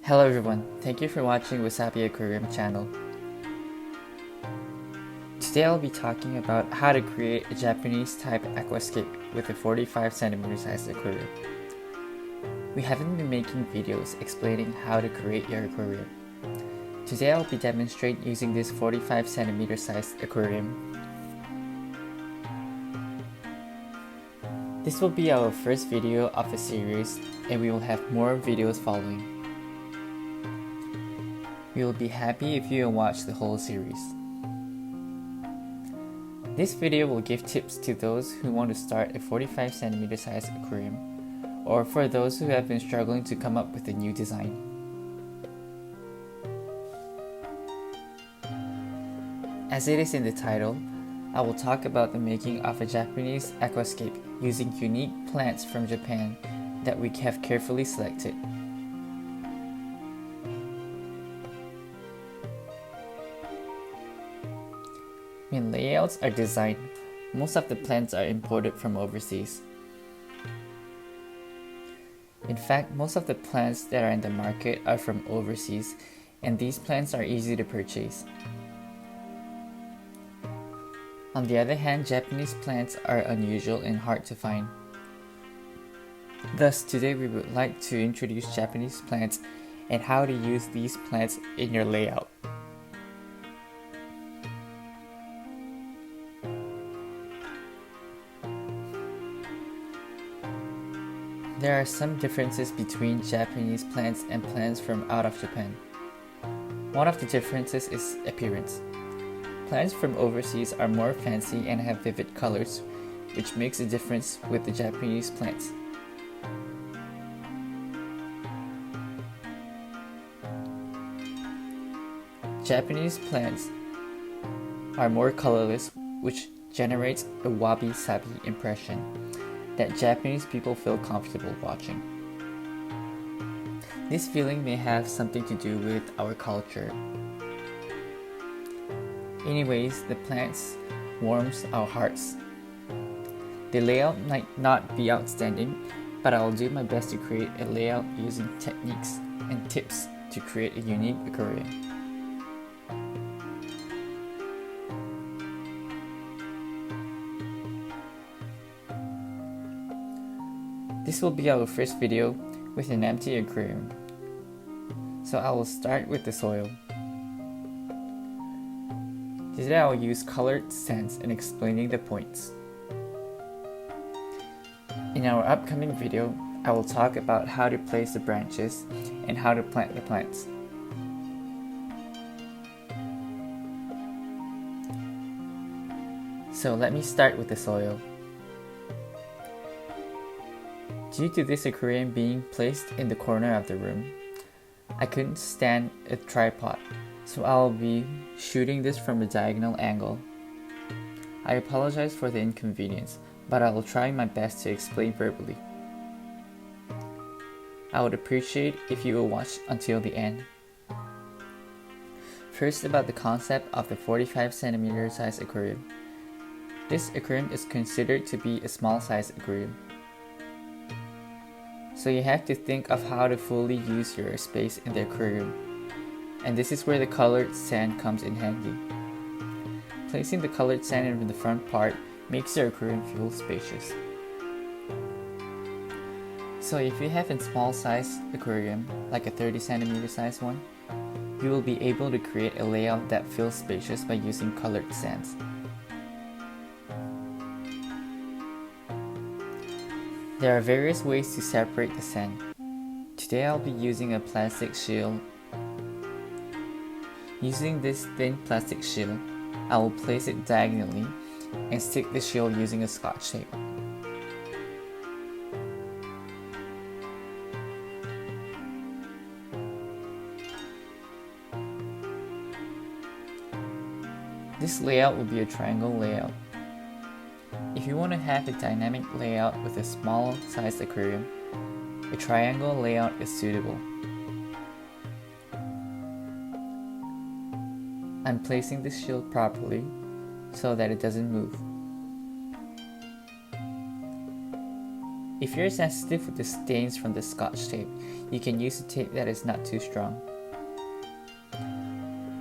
Hello everyone, thank you for watching Wasabi Aquarium channel. Today I'll be talking about how to create a Japanese type aquascape with a 45cm sized aquarium. We haven't been making videos explaining how to create your aquarium. Today I'll be demonstrating using this 45cm sized aquarium. This will be our first video of a series and we will have more videos following. We will be happy if you watch the whole series. This video will give tips to those who want to start a 45cm sized aquarium, or for those who have been struggling to come up with a new design. As it is in the title, I will talk about the making of a Japanese aquascape using unique plants from Japan that we have carefully selected. When layouts are designed, most of the plants are imported from overseas. In fact, most of the plants that are in the market are from overseas, and these plants are easy to purchase. On the other hand, Japanese plants are unusual and hard to find. Thus, today we would like to introduce Japanese plants and how to use these plants in your layout. There are some differences between Japanese plants and plants from out of Japan. One of the differences is appearance. Plants from overseas are more fancy and have vivid colors, which makes a difference with the Japanese plants. Japanese plants are more colorless, which generates a wabi-sabi impression that Japanese people feel comfortable watching. This feeling may have something to do with our culture. Anyways, the plants warms our hearts. The layout might not be outstanding, but I'll do my best to create a layout using techniques and tips to create a unique aquarium. This will be our first video with an empty aquarium. So I will start with the soil. Today I will use colored sands in explaining the points. In our upcoming video, I will talk about how to place the branches and how to plant the plants. So let me start with the soil. Due to this aquarium being placed in the corner of the room, I couldn't stand a tripod, so I'll be shooting this from a diagonal angle. I apologize for the inconvenience, but I will try my best to explain verbally. I would appreciate if you will watch until the end. First, about the concept of the 45cm size aquarium. This aquarium is considered to be a small size aquarium. So you have to think of how to fully use your space in the aquarium, and this is where the colored sand comes in handy. Placing the colored sand in the front part makes your aquarium feel spacious. So if you have a small size aquarium, like a 30cm size one, you will be able to create a layout that feels spacious by using colored sands. There are various ways to separate the sand. Today I'll be using a plastic shield. Using this thin plastic shield, I will place it diagonally and stick the shield using a Scotch tape. This layout will be a triangle layout. If you want to have a dynamic layout with a small sized aquarium, a triangle layout is suitable. I'm placing the shield properly so that it doesn't move. If you're sensitive with the stains from the Scotch tape, you can use a tape that is not too strong.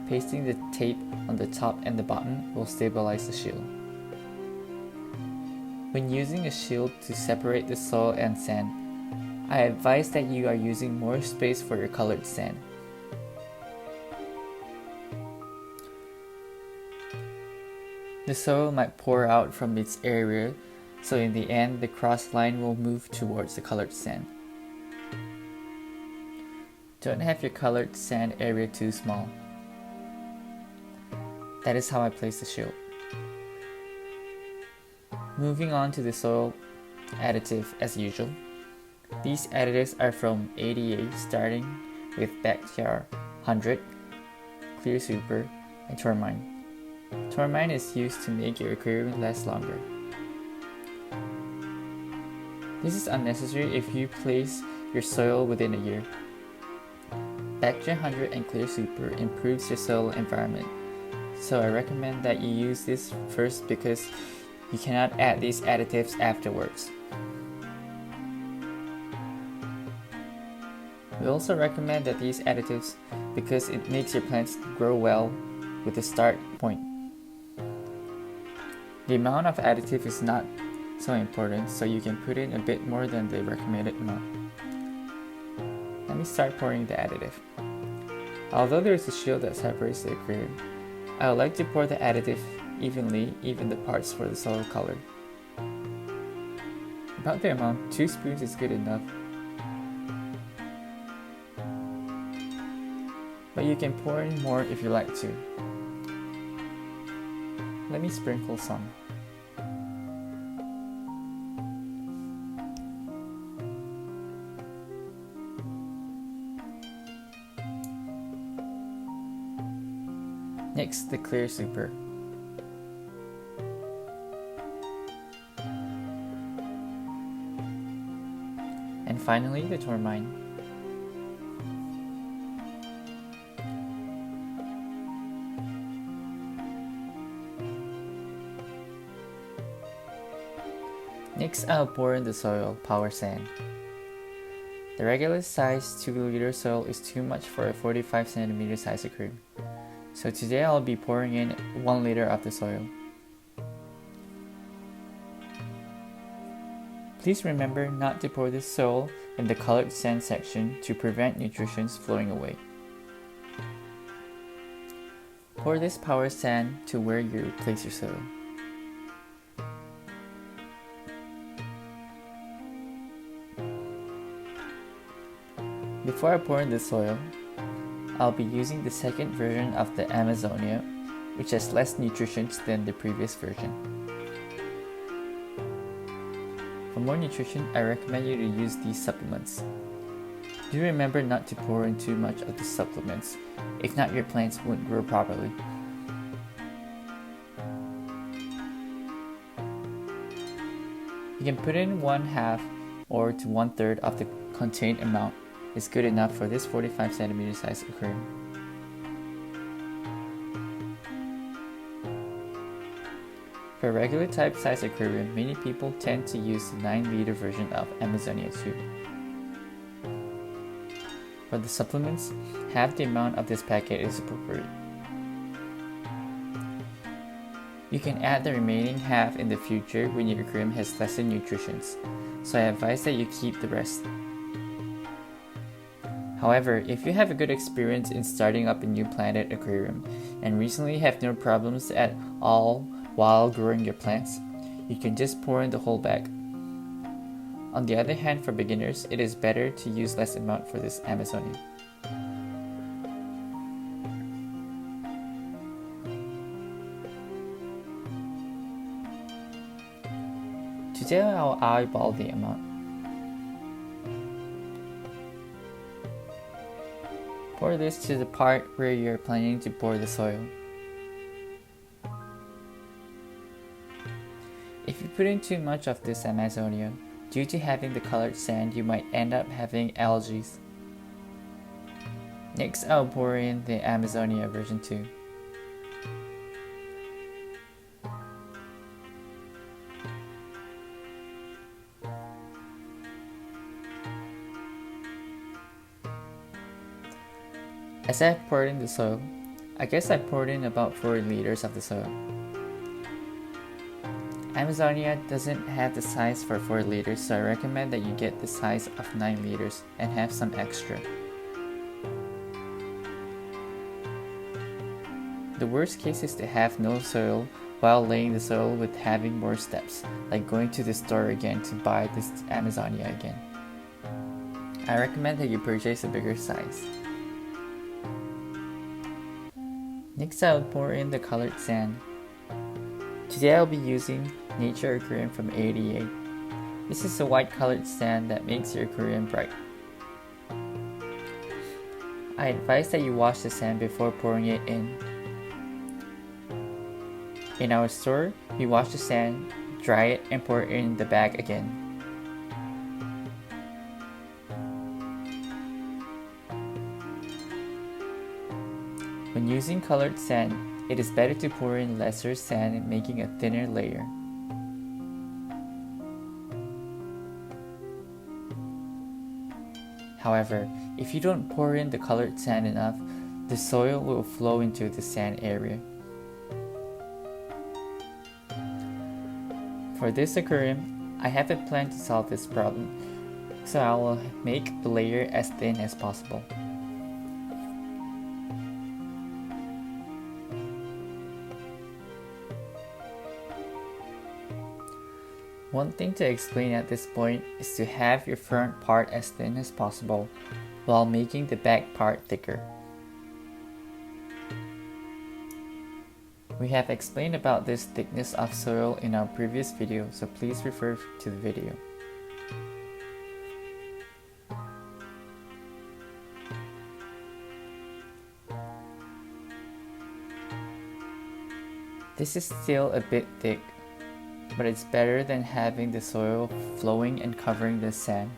Pasting the tape on the top and the bottom will stabilize the shield. When using a shield to separate the soil and sand, I advise that you are using more space for your colored sand. The soil might pour out from its area, so in the end, the cross line will move towards the colored sand. Don't have your colored sand area too small. That is how I place the shield. Moving on to the soil additive as usual. These additives are from ADA, starting with Backyard 100, Clear Super, and Tourmaline. Tourmaline is used to make your aquarium last longer. This is unnecessary if you place your soil within a year. Backyard 100 and Clear Super improves your soil environment, so I recommend that you use this first because you cannot add these additives afterwards. We also recommend that these additives because it makes your plants grow well with the start point. The amount of additive is not so important, so you can put in a bit more than the recommended amount. Let me start pouring the additive. Although there is a shield that separates the aquarium, I would like to pour the additive evenly, even the parts for the soil color. About the amount, 2 spoons is good enough. But you can pour in more if you like to. Let me sprinkle some. Next, the Clear Super. And finally, the Tourmaline. Next, I'll pour in the soil power sand. The regular size 2-liter soil is too much for a 45 cm size aquarium. So today I'll be pouring in 1 liter of the soil. Please remember not to pour the soil in the colored sand section to prevent nutrition flowing away. Pour this power sand to where you place your soil. Before I pour in the soil, I'll be using the second version of the Amazonia, which has less nutrition than the previous version. For more nutrition, I recommend you to use these supplements. Do remember not to pour in too much of the supplements, if not your plants won't grow properly. You can put in 1/2 or to 1/3 of the contained amount is good enough for this 45 cm size aquarium. For a regular type size aquarium, many people tend to use the 9-liter version of Amazonia 2. For the supplements, half the amount of this packet is appropriate. You can add the remaining half in the future when your aquarium has lesser nutrition, so I advise that you keep the rest. However, if you have a good experience in starting up a new planted aquarium and recently have no problems at all while growing your plants, you can just pour in the whole bag. On the other hand, for beginners, it is better to use less amount for this Amazonia. Today I'll eyeball the amount. Pour this to the part where you're planning to pour the soil. If you put in too much of this Amazonia, due to having the colored sand, you might end up having algae. Next, I'll pour in the Amazonia version 2. As I poured in the soil, I guess I poured in about 4 liters of the soil. Amazonia doesn't have the size for 4 liters, so I recommend that you get the size of 9 liters and have some extra. The worst case is to have no soil while laying the soil with having more steps, like going to the store again to buy this Amazonia again. I recommend that you purchase a bigger size. Next, I will pour in the colored sand. Today I'll be using Nature Aquarium from ADA. This is a white colored sand that makes your aquarium bright. I advise that you wash the sand before pouring it in. In our store, we wash the sand, dry it, and pour it in the bag again. When using colored sand, it is better to pour in lesser sand, making a thinner layer. However, if you don't pour in the colored sand enough, the soil will flow into the sand area. For this aquarium, I have a plan to solve this problem, so I will make the layer as thin as possible. One thing to explain at this point is to have your front part as thin as possible while making the back part thicker. We have explained about this thickness of soil in our previous video, so please refer to the video. This is still a bit thick, but it's better than having the soil flowing and covering the sand.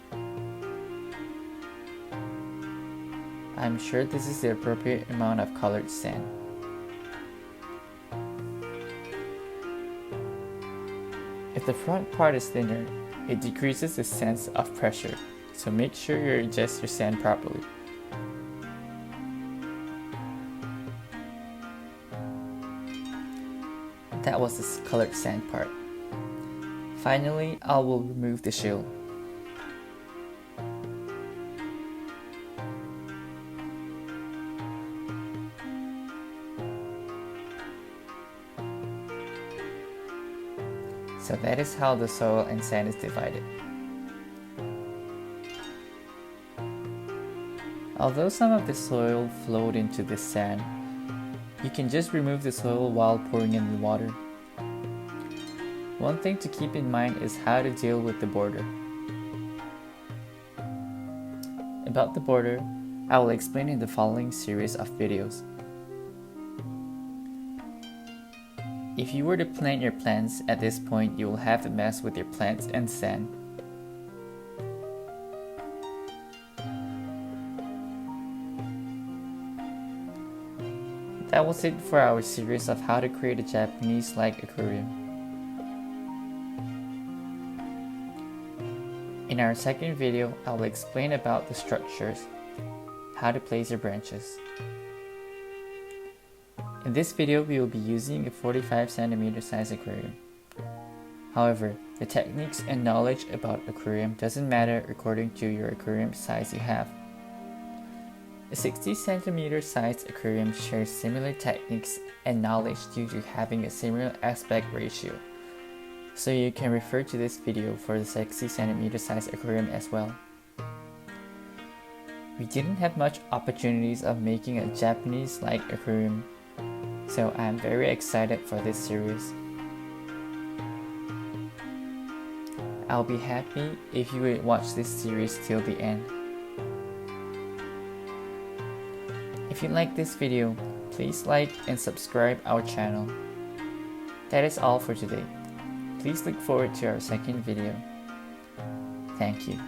I'm sure this is the appropriate amount of colored sand. If the front part is thinner, it decreases the sense of pressure, so make sure you adjust your sand properly. That was the colored sand part. Finally, I will remove the shell. So that is how the soil and sand is divided. Although some of the soil flowed into the sand, you can just remove the soil while pouring in the water. One thing to keep in mind is how to deal with the border. About the border, I will explain in the following series of videos. If you were to plant your plants at this point, you will have to mess with your plants and sand. That was it for our series of how to create a Japanese-like aquarium. In our second video, I will explain about the structures, how to place your branches. In this video, we will be using a 45 cm size aquarium. However, the techniques and knowledge about aquarium doesn't matter according to your aquarium size you have. A 60 cm sized aquarium shares similar techniques and knowledge due to having a similar aspect ratio. So you can refer to this video for the 60 cm size aquarium as well. We didn't have much opportunities of making a Japanese-like aquarium, so I am very excited for this series. I'll be happy if you would watch this series till the end. If you like this video, please like and subscribe our channel. That is all for today. Please look forward to our second video. Thank you.